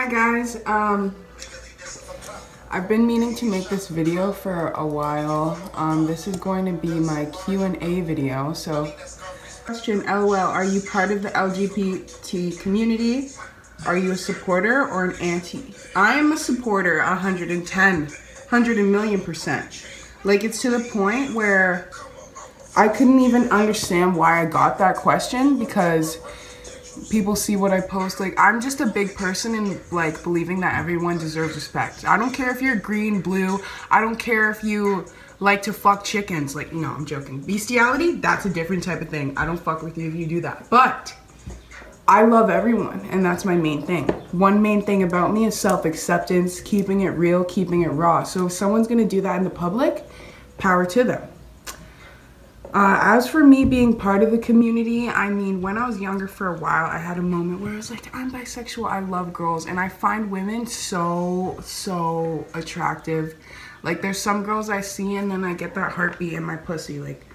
guys, I've been meaning to make this video for a while. This is going to be my Q&A video. So, question, LOL, are you part of the LGBT community? Are you a supporter or an anti? I am a supporter, 100,000,000%. Like, it's to the point where I couldn't even understand why I got that question, because people see what I post. Like, I'm just a big person in, like, believing that everyone deserves respect. I don't care if you're green, blue. I don't care if you like to fuck chickens. Like, no, I'm joking. Bestiality, that's a different type of thing. I don't fuck with you if you do that. But I love everyone, and that's my main thing. One main thing about me is self-acceptance, keeping it real, keeping it raw. So if someone's gonna do that in the public, power to them. As for me being part of the community, I mean, when I was younger for a while, I had a moment where I was like, I'm bisexual, I love girls, and I find women so attractive. Like, there's some girls I see and then I get that heartbeat in my pussy. Like,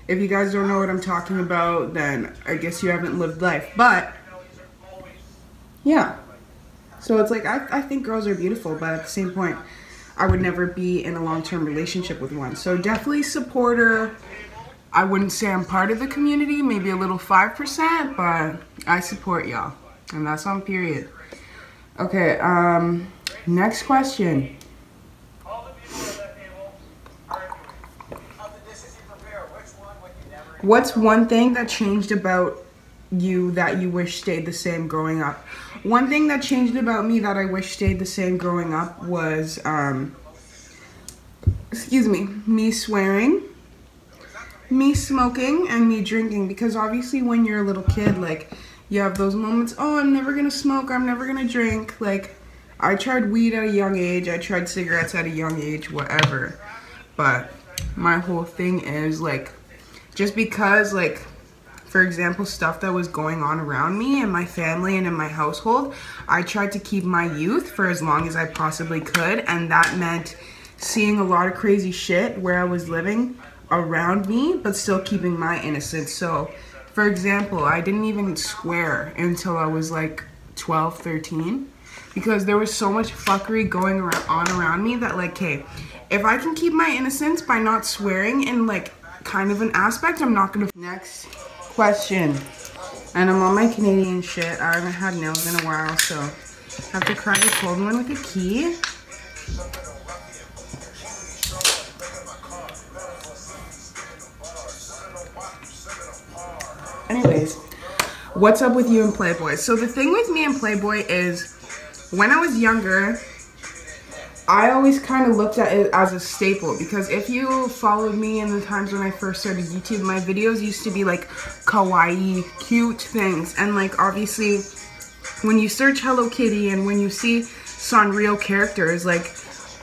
if you guys don't know what I'm talking about, then I guess you haven't lived life. But, yeah. So it's like, I think girls are beautiful, but at the same point, I would never be in a long-term relationship with one. So definitely supporter. I wouldn't say I'm part of the community, maybe a little 5%, but I support y'all. And that's on period. Okay, next question. What's one thing that changed about you that you wish stayed the same growing up? One thing that changed about me that I wish stayed the same growing up was, me swearing, me smoking, and me drinking. Because obviously when you're a little kid, like, you have those moments, oh, I'm never gonna smoke, I'm never gonna drink. Like, I tried weed at a young age, I tried cigarettes at a young age, whatever. But my whole thing is, like, just because, like, for example, stuff that was going on around me and my family and in my household, I tried to keep my youth for as long as I possibly could, and that meant seeing a lot of crazy shit where I was living around me, but still keeping my innocence. So, for example, I didn't even swear until I was like 12, 13, because there was so much fuckery going on around me that, like, hey, if I can keep my innocence by not swearing in, like, kind of an aspect, I'm not gonna. Next question. And I'm on my Canadian shit. I haven't had nails in a while, so I have to crack a cold one with a key. Anyways, what's up with you and Playboy? So the thing with me and Playboy is, when I was younger, I always kind of looked at it as a staple, because if you followed me in the times when I first started YouTube, my videos used to be like kawaii, cute things. And like, obviously, when you search Hello Kitty and when you see Sanrio characters, like,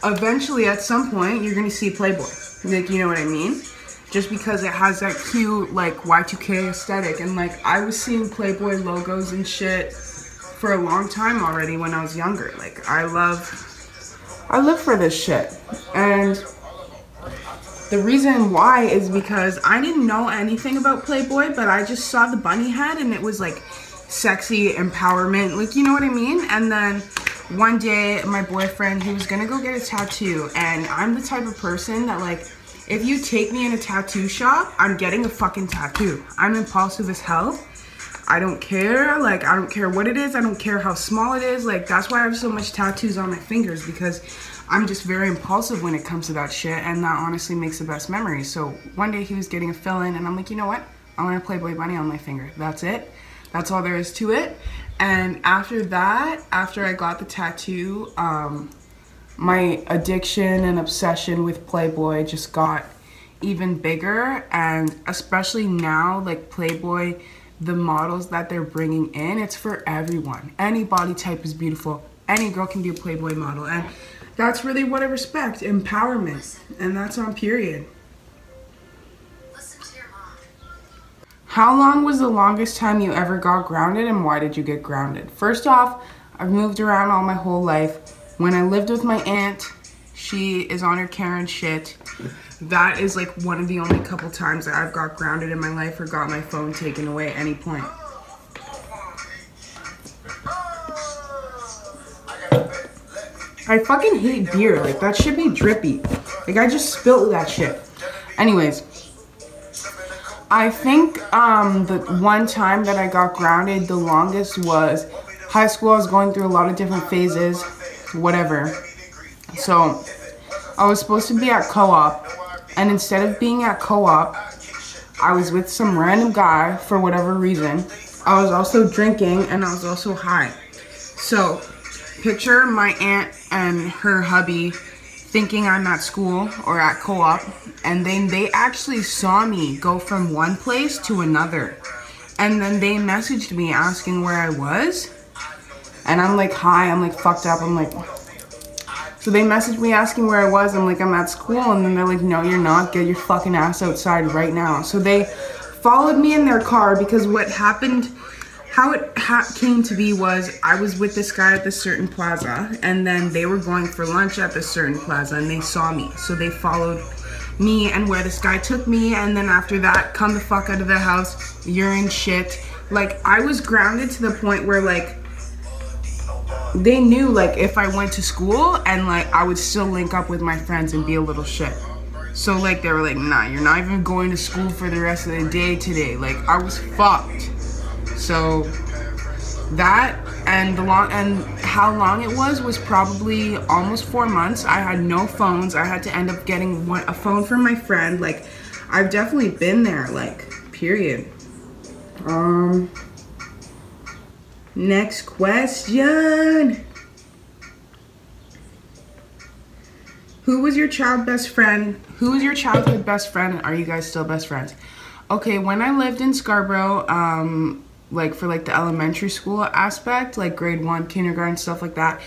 eventually at some point you're gonna see Playboy. Like, you know what I mean? Just because it has that cute, like, Y2K aesthetic. And like, I was seeing Playboy logos and shit for a long time already when I was younger. Like, I live for this shit. And the reason why is because I didn't know anything about Playboy, but I just saw the bunny head and it was like sexy empowerment, like, you know what I mean? And then one day my boyfriend, he was gonna go get a tattoo, and I'm the type of person that, like, if you take me in a tattoo shop, I'm getting a fucking tattoo. I'm impulsive as hell. I don't care, like, I don't care what it is, I don't care how small it is. Like, that's why I have so much tattoos on my fingers, because I'm just very impulsive when it comes to that shit, and that honestly makes the best memories. So one day he was getting a fill-in, and I'm like, you know what? I want a Playboy bunny on my finger. That's it. That's all there is to it. And after that, after I got the tattoo, my addiction and obsession with Playboy just got even bigger. And especially now, like, Playboy, the models that they're bringing in, it's for everyone. Any body type is beautiful. Any girl can be a Playboy model. And that's really what I respect, empowerment. And that's on period. Listen to your mom. How long was the longest time you ever got grounded, and why did you get grounded? First off, I've moved around all my whole life. When I lived with my aunt, she is on her Karen shit. That is like one of the only couple times that I've got grounded in my life or got my phone taken away at any point. I fucking hate beer. Like, that should be drippy. Like, I just spilled that shit. Anyways, I think the one time that I got grounded the longest was high school. I was going through a lot of different phases, whatever. So, I was supposed to be at co-op, and instead of being at co-op, I was with some random guy for whatever reason. I was also drinking, and I was also high. So, picture my aunt and her hubby thinking I'm at school or at co-op, and then they actually saw me go from one place to another. And then they messaged me asking where I was. And I'm like, hi, I'm like fucked up. I'm like, so they messaged me asking where I was. I'm like, I'm at school. And then they're like, no, you're not. Get your fucking ass outside right now. So they followed me in their car because what happened, how it came to be was I was with this guy at this certain plaza, and then they were going for lunch at this certain plaza, and they saw me. So they followed me and where this guy took me, and then after that, come the fuck out of the house, urine, shit. Like, I was grounded to the point where, like, they knew, like, if I went to school and, like, I would still link up with my friends and be a little shit. So, like, they were like, nah, you're not even going to school for the rest of the day today. Like, I was fucked. So that and how long it was probably almost 4 months. I had no phones. I had to end up getting a phone from my friend. Like, I've definitely been there, like, period. Next question. Who was your childhood best friend? Who was your childhood best friend? Are you guys still best friends? Okay, when I lived in Scarborough, like for like the elementary school aspect, like grade 1, kindergarten, stuff like that,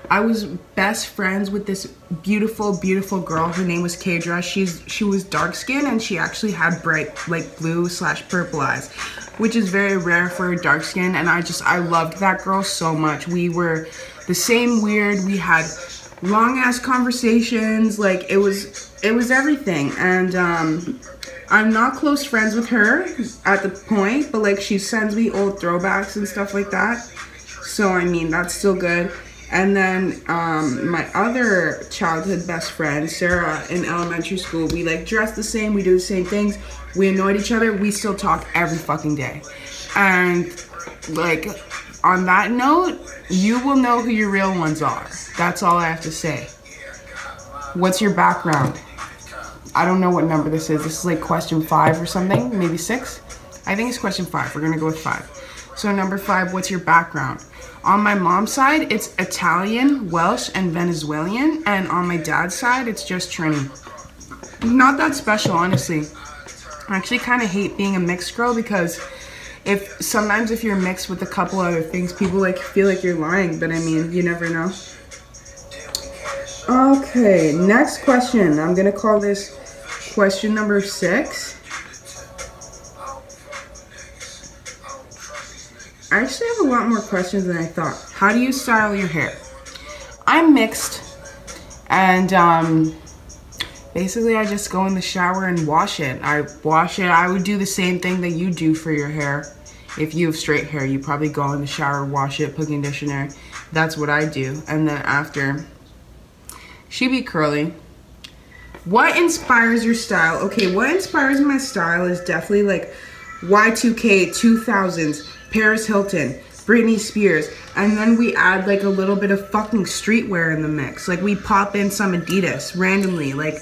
I was best friends with this beautiful, beautiful girl. Her name was Kadra. She was dark skinned, and she actually had bright, like, blue/purple eyes, which is very rare for a dark skin. And I loved that girl so much. We were the same weird. We had long ass conversations. Like, it was everything. And I'm not close friends with her at the point, but like she sends me old throwbacks and stuff like that. So I mean, that's still good. And then my other childhood best friend, Sarah, in elementary school, we like dress the same, we do the same things, we annoyed each other, we still talk every fucking day. And like, on that note, you will know who your real ones are. That's all I have to say. What's your background? I don't know what number this is. This is like question 5 or something, maybe 6. I think it's question 5. We're gonna go with 5. So number 5, what's your background? On my mom's side, it's Italian, Welsh, and Venezuelan. And on my dad's side, it's just Trini. Not that special, honestly. I actually kind of hate being a mixed girl because sometimes if you're mixed with a couple other things, people like feel like you're lying. But I mean, you never know. Okay, next question. I'm gonna call this question number 6. I actually have a lot more questions than I thought. How do you style your hair? I'm mixed, and basically I just go in the shower and wash it. I wash it. I would do the same thing that you do for your hair. If you have straight hair, you probably go in the shower, wash it, put conditioner. That's what I do. And then after, she be curly. What inspires your style? Okay, what inspires my style is definitely like Y2K, 2000s, Paris Hilton, Britney Spears, and then we add like a little bit of fucking streetwear in the mix. Like we pop in some Adidas randomly, like,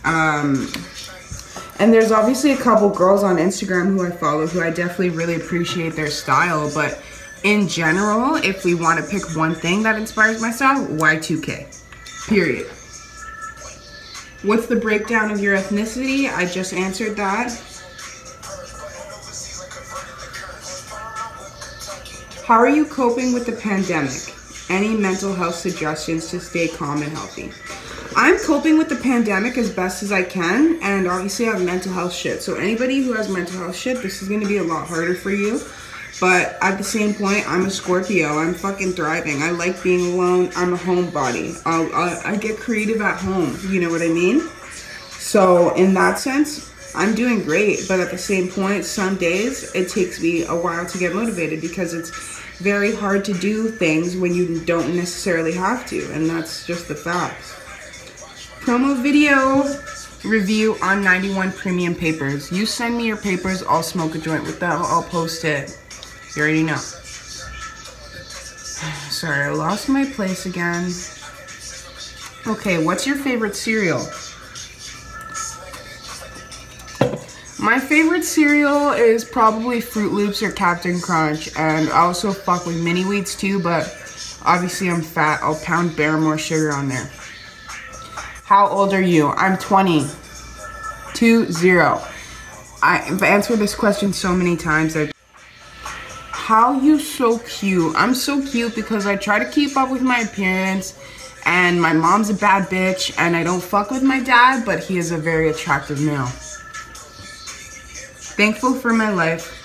and there's obviously a couple girls on Instagram who I follow who I definitely really appreciate their style, but in general, if we want to pick one thing that inspires my style, Y2K, period. What's the breakdown of your ethnicity? I just answered that. How are you coping with the pandemic? Any mental health suggestions to stay calm and healthy? I'm coping with the pandemic as best as I can, and obviously I have mental health shit. So anybody who has mental health shit, this is going to be a lot harder for you. But at the same point, I'm a Scorpio. I'm fucking thriving. I like being alone. I'm a homebody. I get creative at home. You know what I mean? So in that sense, I'm doing great. But at the same point, some days it takes me a while to get motivated because it's very hard to do things when you don't necessarily have to, and that's just the facts. Promo video review on 91 Premium Papers. You send me your papers, I'll smoke a joint with them, I'll post it. You already know. Sorry, I lost my place again. Okay, what's your favorite cereal? My favorite cereal is probably Fruit Loops or Captain Crunch, and I also fuck with Mini Wheats too, but obviously I'm fat. I'll pound bare more sugar on there. How old are you? I'm 20. 20. I've answered this question so many times. How you so cute? I'm so cute because I try to keep up with my appearance, and my mom's a bad bitch, and I don't fuck with my dad, but he is a very attractive male. Thankful for my life.